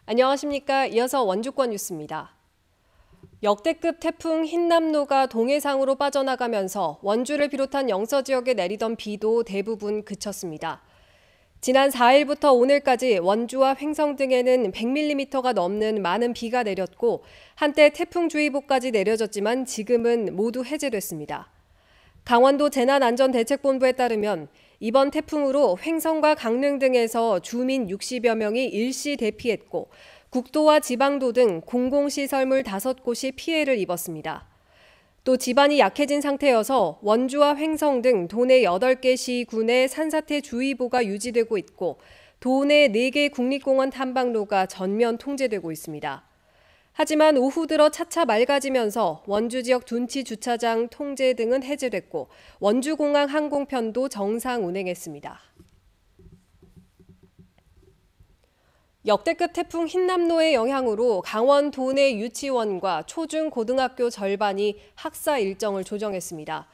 안녕하십니까. 이어서 원주권 뉴스입니다. 역대급 태풍 흰남노가 동해상으로 빠져나가면서 원주를 비롯한 영서 지역에 내리던 비도 대부분 그쳤습니다. 지난 4일부터 오늘까지 원주와 횡성 등에는 100mm가 넘는 많은 비가 내렸고 한때 태풍주의보까지 내려졌지만 지금은 모두 해제됐습니다. 강원도 재난안전대책본부에 따르면 이번 태풍으로 횡성과 강릉 등에서 주민 60여 명이 일시 대피했고 국도와 지방도 등 공공시설물 5곳이 피해를 입었습니다. 또 지반이 약해진 상태여서 원주와 횡성 등 도내 8개 시군에 산사태주의보가 유지되고 있고 도내 4개 국립공원 탐방로가 전면 통제되고 있습니다. 하지만 오후 들어 차차 맑아지면서 원주 지역 둔치 주차장 통제 등은 해제됐고 원주공항 항공편도 정상 운행했습니다. 역대급 태풍 흰남노의 영향으로 강원 도내 유치원과 초중고등학교 절반이 학사 일정을 조정했습니다.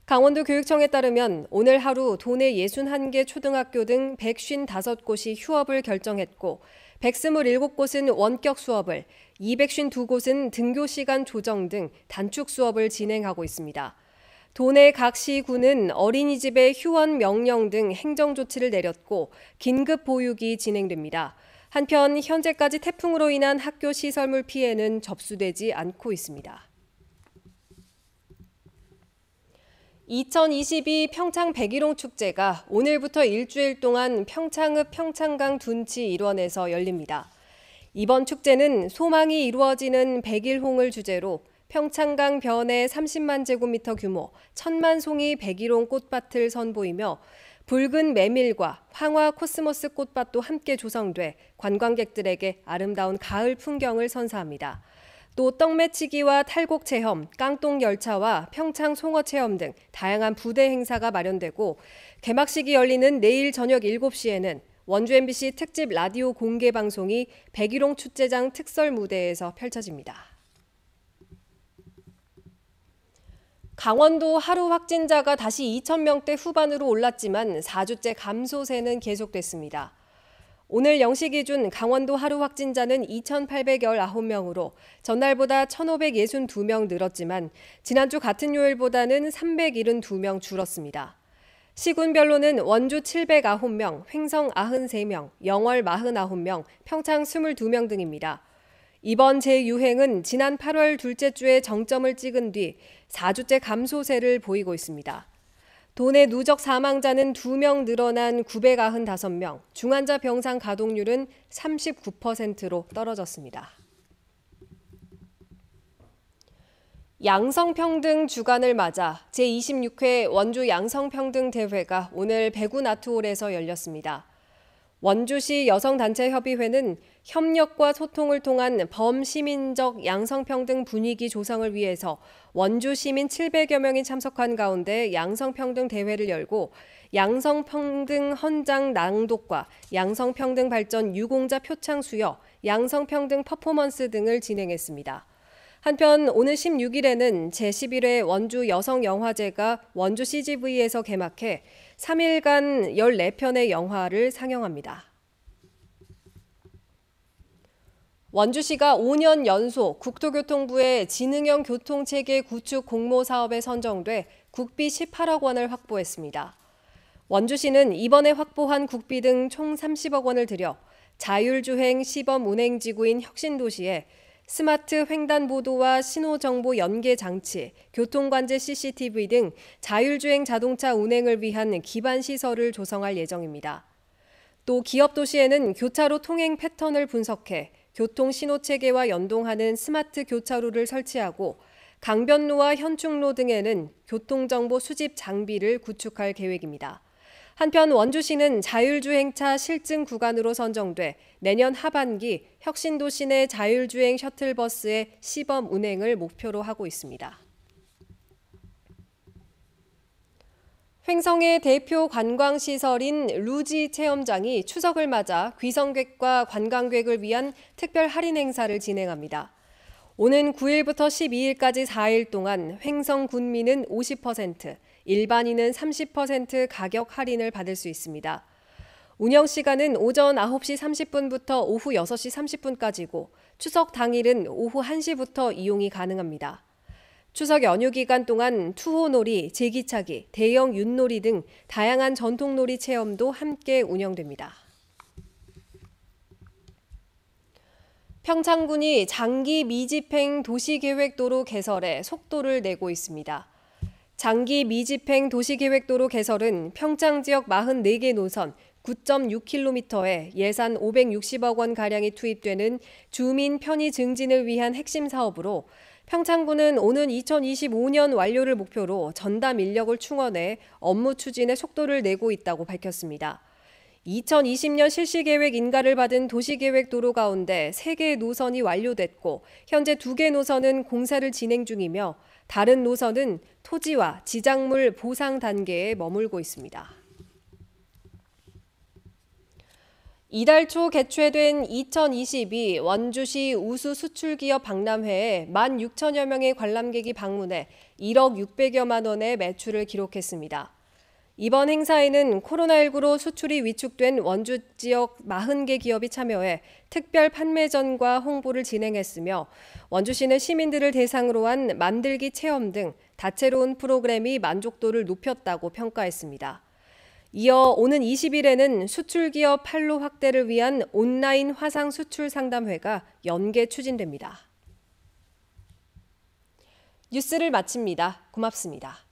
강원도 교육청에 따르면 오늘 하루 도내 61개 초등학교 등 155곳이 휴업을 결정했고 127곳은 원격 수업을, 252곳은 등교 시간 조정 등 단축 수업을 진행하고 있습니다. 도내 각 시군은 어린이집의 휴원 명령 등 행정 조치를 내렸고 긴급 보육이 진행됩니다. 한편 현재까지 태풍으로 인한 학교 시설물 피해는 접수되지 않고 있습니다. 2022 평창 백일홍 축제가 오늘부터 일주일 동안 평창읍 평창강 둔치 일원에서 열립니다. 이번 축제는 소망이 이루어지는 백일홍을 주제로 평창강 변에 30만 제곱미터 규모 1000만 송이 백일홍 꽃밭을 선보이며 붉은 메밀과 황화 코스모스 꽃밭도 함께 조성돼 관광객들에게 아름다운 가을 풍경을 선사합니다. 또 떡매치기와 탈곡 체험, 깡똥 열차와 평창 송어 체험 등 다양한 부대 행사가 마련되고 개막식이 열리는 내일 저녁 7시에는 원주 MBC 특집 라디오 공개 방송이 백일홍 축제장 특설 무대에서 펼쳐집니다. 강원도 하루 확진자가 다시 2,000명대 후반으로 올랐지만 4주째 감소세는 계속됐습니다. 오늘 0시 기준 강원도 하루 확진자는 2,819명으로 전날보다 1,562명 늘었지만 지난주 같은 요일보다는 372명 줄었습니다. 시군별로는 원주 709명, 횡성 93명, 영월 49명, 평창 22명 등입니다. 이번 재유행은 지난 8월 둘째 주에 정점을 찍은 뒤 4주째 감소세를 보이고 있습니다. 도내 누적 사망자는 2명 늘어난 995명, 중환자 병상 가동률은 39%로 떨어졌습니다. 양성평등 주간을 맞아 제26회 원주 양성평등대회가 오늘 배구나트홀에서 열렸습니다. 원주시 여성단체협의회는 협력과 소통을 통한 범시민적 양성평등 분위기 조성을 위해서 원주 시민 700여 명이 참석한 가운데 양성평등 대회를 열고 양성평등 헌장 낭독과 양성평등 발전 유공자 표창 수여, 양성평등 퍼포먼스 등을 진행했습니다. 한편 오늘 16일에는 제11회 원주 여성영화제가 원주 CGV에서 개막해 3일간 14편의 영화를 상영합니다. 원주시가 5년 연속 국토교통부의 지능형 교통체계 구축 공모 사업에 선정돼 국비 18억 원을 확보했습니다. 원주시는 이번에 확보한 국비 등 총 30억 원을 들여 자율주행 시범 운행지구인 혁신도시에 스마트 횡단보도와 신호정보 연계 장치, 교통관제 CCTV 등 자율주행 자동차 운행을 위한 기반 시설을 조성할 예정입니다. 또 기업도시에는 교차로 통행 패턴을 분석해 교통신호체계와 연동하는 스마트 교차로를 설치하고 강변로와 현충로 등에는 교통정보 수집 장비를 구축할 계획입니다. 한편 원주시는 자율주행차 실증 구간으로 선정돼 내년 하반기 혁신도시 내 자율주행 셔틀버스의 시범 운행을 목표로 하고 있습니다. 횡성의 대표 관광시설인 루지 체험장이 추석을 맞아 귀성객과 관광객을 위한 특별 할인 행사를 진행합니다. 오는 9일부터 12일까지 4일 동안 횡성 군민은 50%, 일반인은 30% 가격 할인을 받을 수 있습니다. 운영 시간은 오전 9시 30분부터 오후 6시 30분까지고 추석 당일은 오후 1시부터 이용이 가능합니다. 추석 연휴 기간 동안 투호놀이, 제기차기, 대형 윷놀이 등 다양한 전통놀이 체험도 함께 운영됩니다. 평창군이 장기 미집행 도시계획도로 개설해 속도를 내고 있습니다. 장기 미집행 도시계획도로 개설은 평창 지역 44개 노선 9.6km에 예산 560억 원가량이 투입되는 주민 편의 증진을 위한 핵심 사업으로 평창군은 오는 2025년 완료를 목표로 전담 인력을 충원해 업무 추진에 속도를 내고 있다고 밝혔습니다. 2020년 실시계획 인가를 받은 도시계획 도로 가운데 3개의 노선이 완료됐고 현재 2개 노선은 공사를 진행 중이며 다른 노선은 토지와 지작물 보상 단계에 머물고 있습니다. 이달 초 개최된 2022 원주시 우수 수출기업 박람회에 16,000여 명의 관람객이 방문해 1억 600여만 원의 매출을 기록했습니다. 이번 행사에는 코로나19로 수출이 위축된 원주 지역 40개 기업이 참여해 특별 판매전과 홍보를 진행했으며 원주시는 시민들을 대상으로 한 만들기 체험 등 다채로운 프로그램이 만족도를 높였다고 평가했습니다. 이어 오는 20일에는 수출기업 판로 확대를 위한 온라인 화상 수출 상담회가 연계 추진됩니다. 뉴스를 마칩니다. 고맙습니다.